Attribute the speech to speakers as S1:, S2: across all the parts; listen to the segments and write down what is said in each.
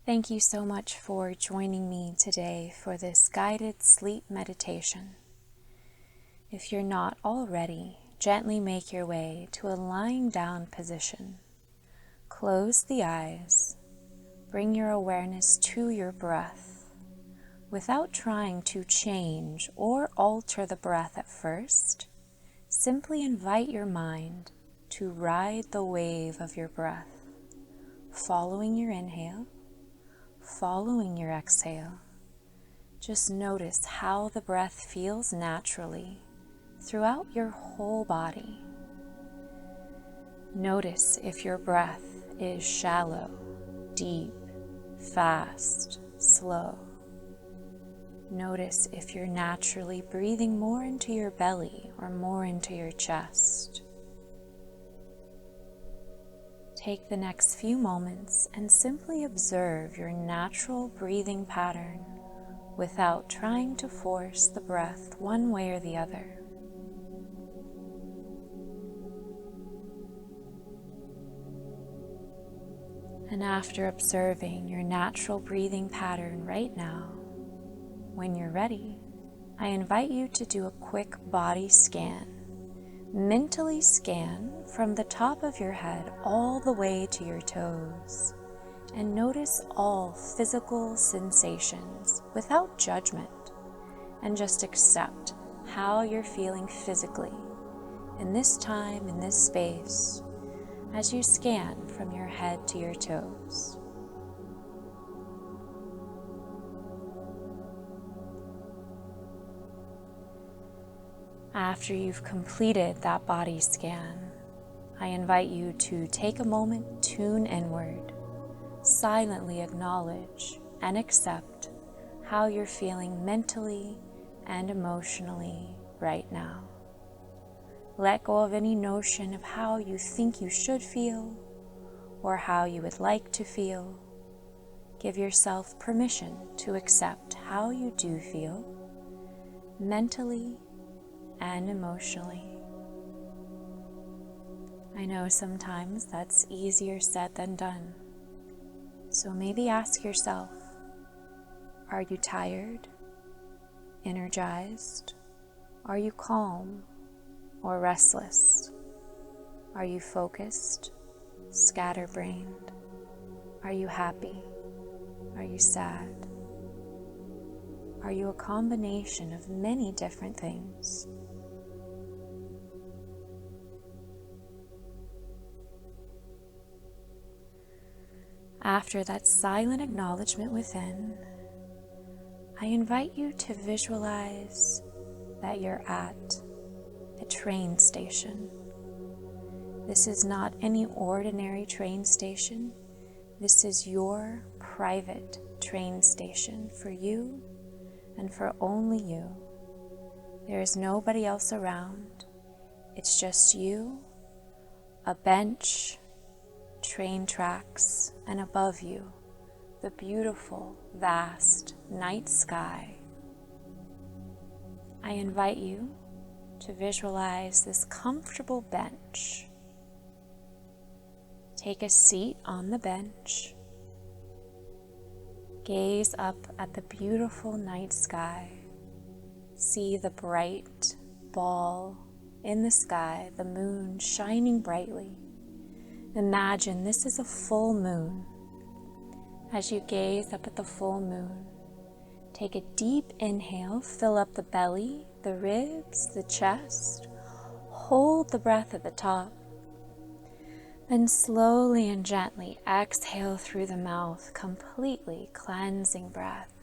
S1: Thank you so much for joining me today for this guided sleep meditation. If you're not already, gently make your way to a lying down position. Close the eyes. Bring your awareness to your breath. Without trying to change or alter the breath at first, simply invite your mind to ride the wave of your breath, following your inhale, following your exhale. Just notice how the breath feels naturally throughout your whole body. Notice if your breath is shallow, deep, fast, slow. Notice if you're naturally breathing more into your belly or more into your chest. Take the next few moments and simply observe your natural breathing pattern without trying to force the breath one way or the other. And after observing your natural breathing pattern right now, when you're ready, I invite you to do a quick body scan. Mentally scan from the top of your head all the way to your toes, and notice all physical sensations without judgment, and just accept how you're feeling physically in this time, in this space, as you scan from your head to your toes. After you've completed that body scan, I invite you to take a moment, tune inward, silently acknowledge and accept how you're feeling mentally and emotionally right now. Let go of any notion of how you think you should feel or how you would like to feel. Give yourself permission to accept how you do feel, mentally and emotionally. I know sometimes that's easier said than done. So maybe ask yourself, are you tired, energized? Are you calm or restless? Are you focused, scatterbrained? Are you happy? Are you sad? Are you a combination of many different things? After that silent acknowledgement within, I invite you to visualize that you're at a train station. This is not any ordinary train station. This is your private train station for you and for only you. There is nobody else around. It's just you, a bench, train tracks, and above you, the beautiful, vast night sky. I invite you to visualize this comfortable bench. Take a seat on the bench. Gaze up at the beautiful night sky. See the bright ball in the sky, the moon shining brightly. Imagine this is a full moon. As you gaze up at the full moon, take a deep inhale, fill up the belly, the ribs, the chest. Hold the breath at the top. Then slowly and gently exhale through the mouth, completely cleansing breath.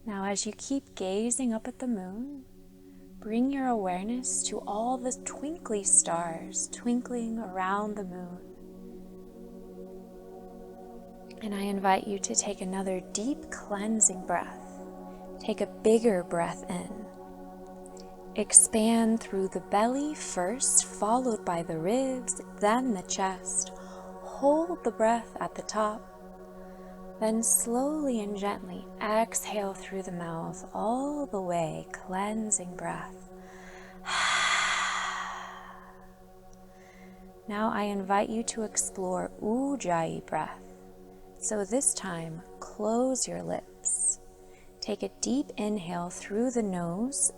S1: Now, as you keep gazing up at the moon, bring your awareness to all the twinkly stars twinkling around the moon. And I invite you to take another deep cleansing breath. Take a bigger breath in. Expand through the belly first, followed by the ribs, then the chest. Hold the breath at the top. Then slowly and gently exhale through the mouth all the way, cleansing breath. Now I invite you to explore Ujjayi breath. So this time, close your lips. Take a deep inhale through the nose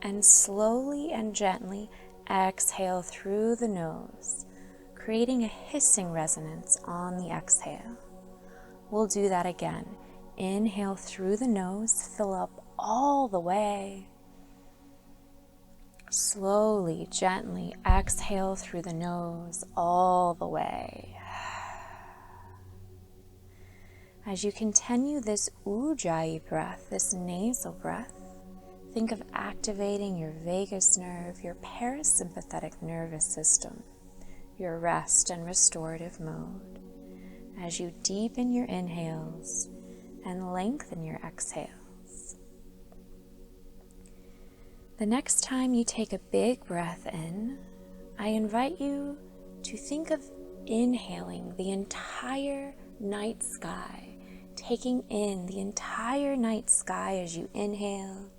S1: and slowly and gently exhale through the nose, creating a hissing resonance on the exhale. We'll do that again. Inhale through the nose, fill up all the way. Slowly, gently exhale through the nose all the way. As you continue this Ujjayi breath, this nasal breath, think of activating your vagus nerve, your parasympathetic nervous system, your rest and restorative mode, as you deepen your inhales and lengthen your exhales. The next time you take a big breath in, I invite you to think of inhaling the entire night sky, taking in the entire night sky as you inhale.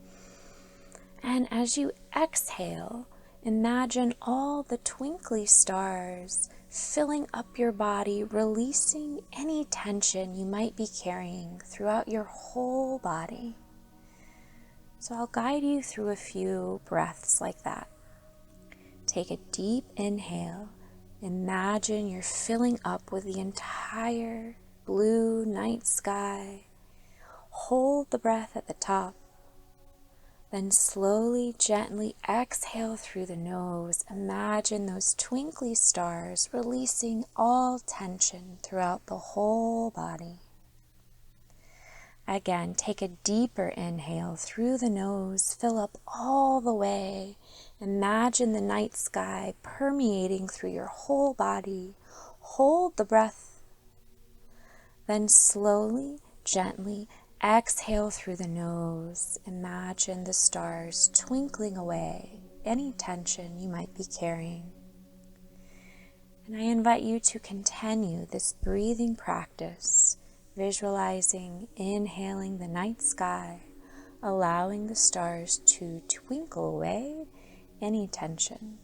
S1: And as you exhale, imagine all the twinkly stars filling up your body, releasing any tension you might be carrying throughout your whole body. So I'll guide you through a few breaths like that. Take a deep inhale. Imagine you're filling up with the entire blue night sky. Hold the breath at the top. Then slowly, gently exhale through the nose. Imagine those twinkly stars releasing all tension throughout the whole body. Again, take a deeper inhale through the nose, fill up all the way. Imagine the night sky permeating through your whole body. Hold the breath. Then slowly, gently exhale through the nose. Imagine the stars twinkling away any tension you might be carrying. And I invite you to continue this breathing practice, visualizing, inhaling the night sky, allowing the stars to twinkle away any tension.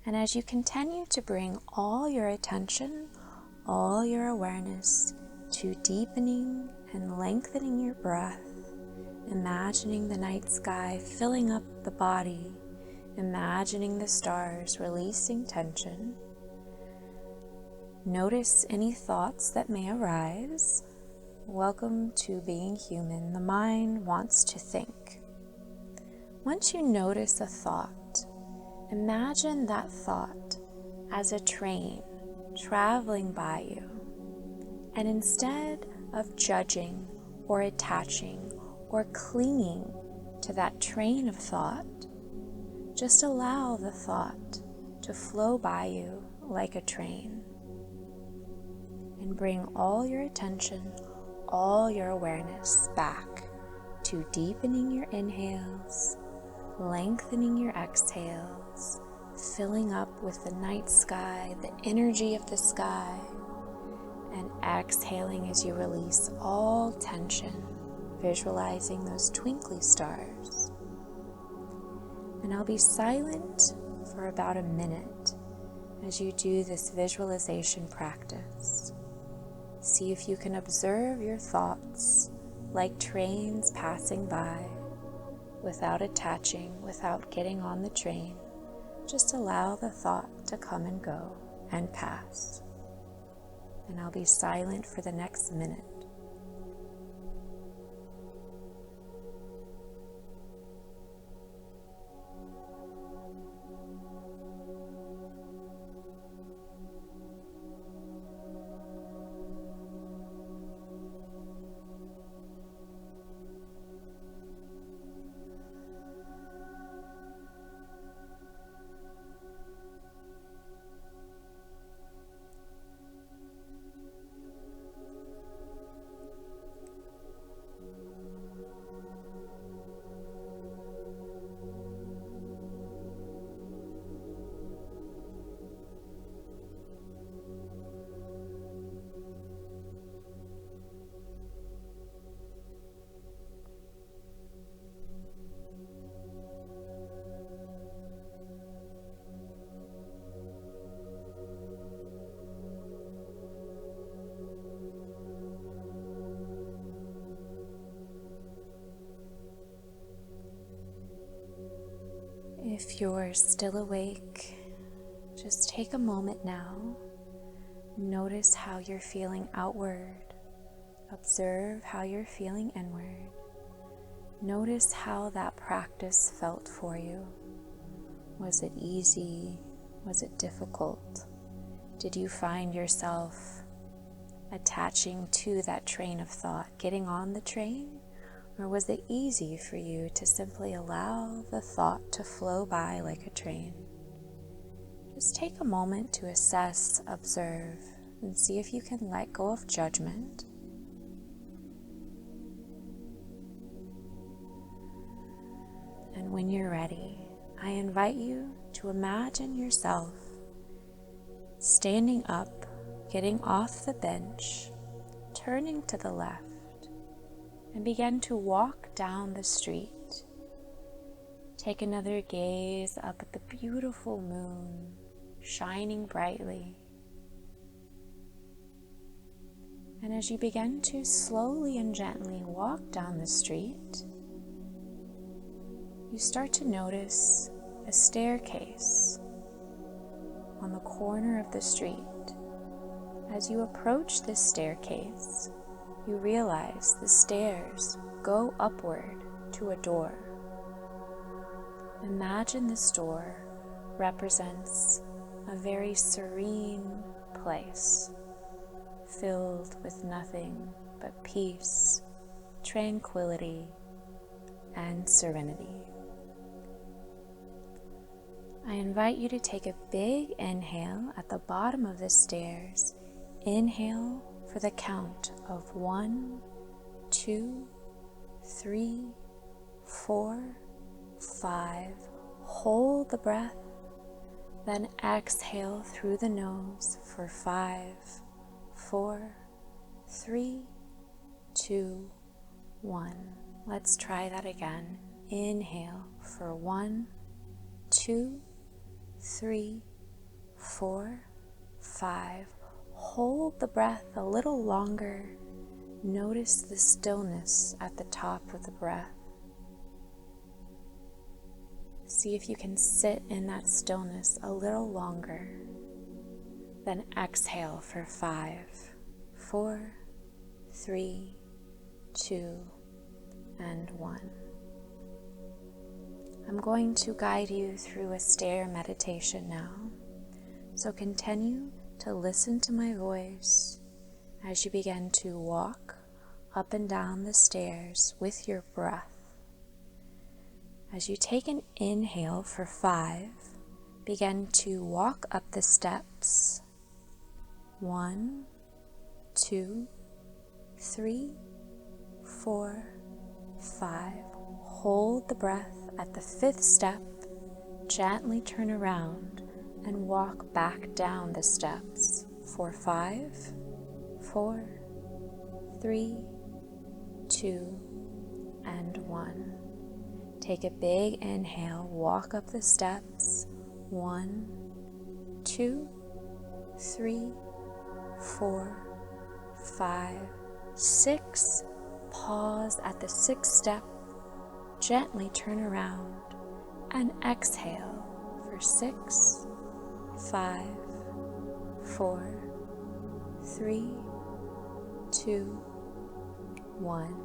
S1: And as you continue to bring all your attention, all your awareness to deepening and lengthening your breath, imagining the night sky filling up the body, imagining the stars releasing tension. Notice any thoughts that may arise. Welcome to being human. The mind wants to think. Once you notice a thought, imagine that thought as a train traveling by you. And instead of judging or attaching or clinging to that train of thought, just allow the thought to flow by you like a train. And bring all your attention, all your awareness back to deepening your inhales, lengthening your exhales, filling up with the night sky, the energy of the sky, and exhaling as you release all tension, visualizing those twinkly stars. And I'll be silent for about a minute as you do this visualization practice. See if you can observe your thoughts like trains passing by without attaching, without getting on the train. Just allow the thought to come and go and pass. And I'll be silent for the next minute. If you're still awake, just take a moment now. Notice how you're feeling outward. Observe how you're feeling inward. Notice how that practice felt for you. Was it easy? Was it difficult? Did you find yourself attaching to that train of thought, getting on the train? Or was it easy for you to simply allow the thought to flow by like a train? Just take a moment to assess, observe, and see if you can let go of judgment. And when you're ready, I invite you to imagine yourself standing up, getting off the bench, turning to the left, and begin to walk down the street. Take another gaze up at the beautiful moon shining brightly. And as you begin to slowly and gently walk down the street, you start to notice a staircase on the corner of the street. As you approach this staircase, you realize the stairs go upward to a door. Imagine this door represents a very serene place, filled with nothing but peace, tranquility, and serenity. I invite you to take a big inhale at the bottom of the stairs. Inhale for the count of 1, 2, 3, 4, 5. Hold the breath, then exhale through the nose for 5, 4, 3, 2, 1. Let's try that again. Inhale for 1, 2, 3, 4, 5. Hold the breath a little longer. Notice the stillness at the top of the breath. See if you can sit in that stillness a little longer. Then exhale for 5, 4, 3, 2, and 1. I'm going to guide you through a stair meditation now, so continue to listen to my voice as you begin to walk up and down the stairs with your breath. As you take an inhale for 5, begin to walk up the steps. 1, 2, 3, 4, 5. Hold the breath at the 5th step. Gently turn around and walk back down the steps for 5, 4, 3, 2, and 1. Take a big inhale, walk up the steps. 1, 2, 3, 4, 5, 6. Pause at the 6th step. Gently turn around and exhale for 6, 5, 4, 3, 2, 1.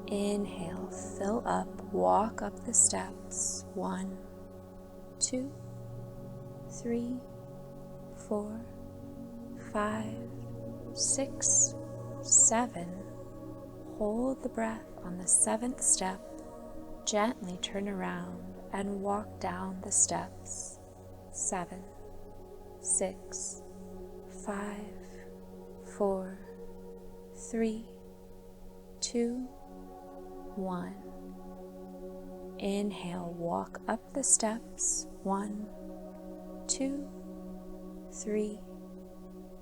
S1: Inhale, fill up, walk up the steps. 1, 2, 3, 4, 5, 6, 7. Hold the breath on the 7th step. Gently turn around and walk down the steps. 7, 6, 5, 4, 3, 2, 1. Inhale, walk up the steps. 1, 2, 3,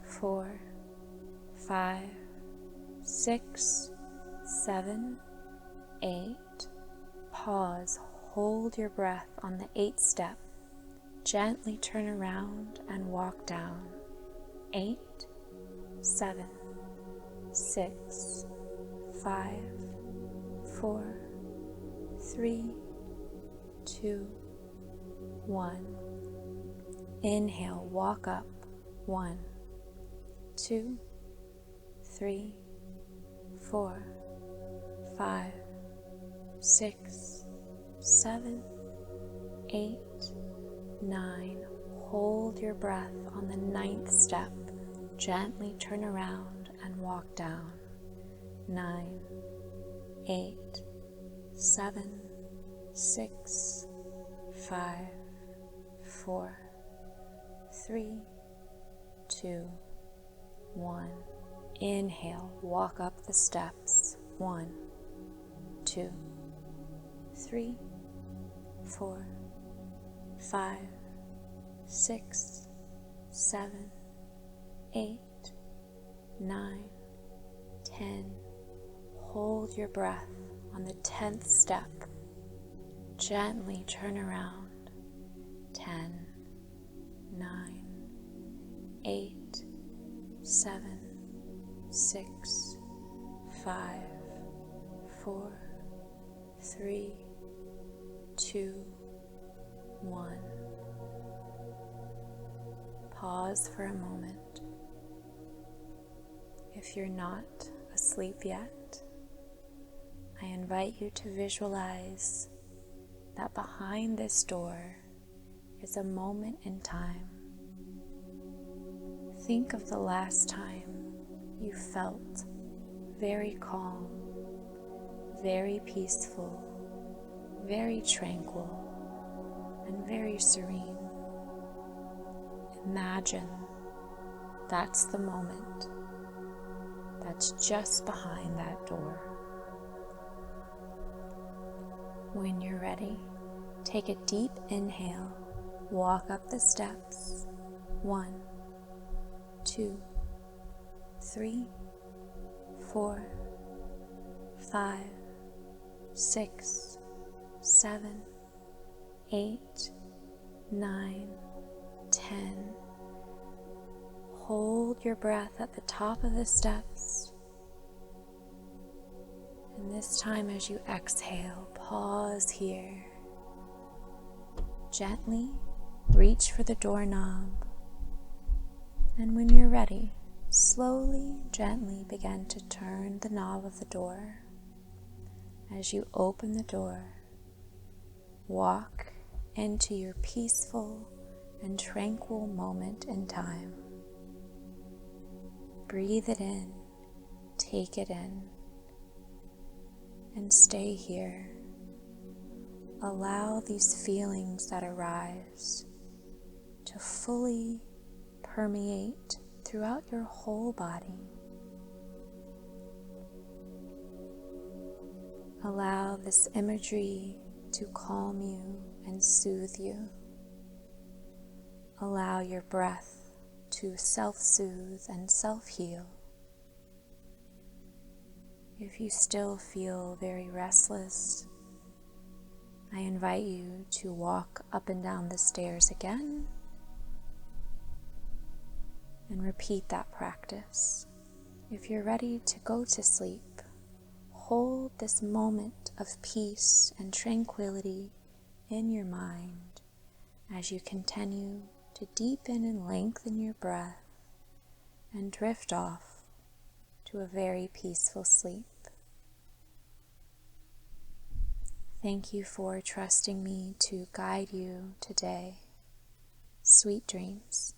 S1: 4, 5, 6, 7, 8. Pause, hold your breath on the 8th step. Gently turn around and walk down. 8, 7, 6, 5, 4, 3, 2, 1. Inhale, walk up. 1, 2, 3, 4, 5, 6, 7, 8, 9. Hold your breath on the 9th step. Gently turn around and walk down. 9, 8, 7, 6, 5, 4, 3, 2, 1. Inhale, walk up the steps. 1, 2, 3, 4, 5, 6, 7, 8, 9, 10. Hold your breath on the 10th step. Gently turn around. 10, 9, 8, 7, 6, 5, 4, 3, 2, 1. Pause for a moment. If you're not asleep yet, I invite you to visualize that behind this door is a moment in time. Think of the last time you felt very calm, very peaceful, very tranquil, and very serene. Imagine that's the moment that's just behind that door. When you're ready, take a deep inhale, walk up the steps. 1, 2, 3, 4, 5, 6, 7, 8, 9, 10. Hold your breath at the top of the steps. And this time as you exhale, pause here. Gently reach for the doorknob. And when you're ready, slowly, gently begin to turn the knob of the door. As you open the door, walk into your peaceful and tranquil moment in time. Breathe it in, take it in, and stay here. Allow these feelings that arise to fully permeate throughout your whole body. Allow this imagery to calm you and soothe you. Allow your breath to self-soothe and self-heal. If you still feel very restless, I invite you to walk up and down the stairs again and repeat that practice. If you're ready to go to sleep, hold this moment of peace and tranquility in your mind as you continue to deepen and lengthen your breath and drift off to a very peaceful sleep. Thank you for trusting me to guide you today. Sweet dreams.